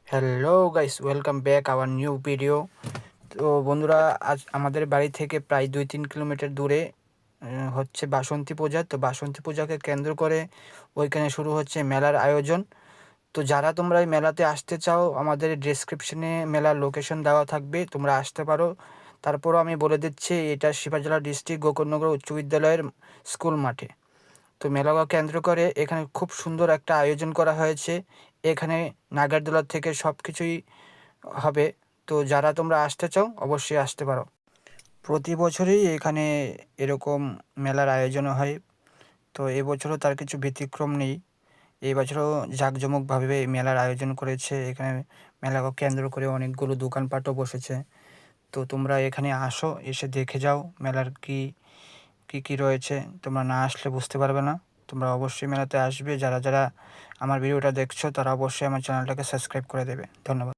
Hello guys, welcome back our new video. তো বন্ধুরা, আজ আমাদের বাড়ি থেকে প্রায় 2-3 কিলোমিটার দূরে হচ্ছে বাসন্তী পূজা। তো বাসন্তী পূজাকে কেন্দ্র করে ওইখানে শুরু হচ্ছে মেলার আয়োজন। তো যারা তোমরা এই মেলাতে আসতে চাও, আমাদের ডেসক্রিপশনে মেলার লোকেশন দেওয়া থাকবে, তোমরা আসতে পারো। তারপরও আমি বলে দিচ্ছি, এটা সিপাহীজলা ডিস্ট্রিক্ট গোকর্ণনগর উচ্চ বিদ্যালয়ের স্কুল মাঠে। তো মেলাকে কেন্দ্র করে এখানে খুব সুন্দর একটা আয়োজন করা হয়েছে। এখানে নাগরদোলা থেকে সব কিছুই হবে। তো যারা তোমরা আসতে চাও অবশ্যই আসতে পারো। প্রতি বছরই এখানে এরকম মেলার আয়োজন হয়। তো এবছরও তার কিছু ব্যতিক্রম নেই। এই বছরও জাঁকজমকভাবে মেলার আয়োজন করেছে। এখানে মেলাকে কেন্দ্র করে অনেকগুলো দোকানপাটও বসেছে। তো তোমরা এখানে আসো, এসে দেখে যাও মেলার কী রয়েছে। তোমরা না আসলে বুঝতে পারবে না। তোমরা অবশ্যই মেলাতে আসবে। যারা যারা আমার ভিডিওটা দেখছো তারা অবশ্যই আমার চ্যানেলটাকে সাবস্ক্রাইব করে দেবে। ধন্যবাদ।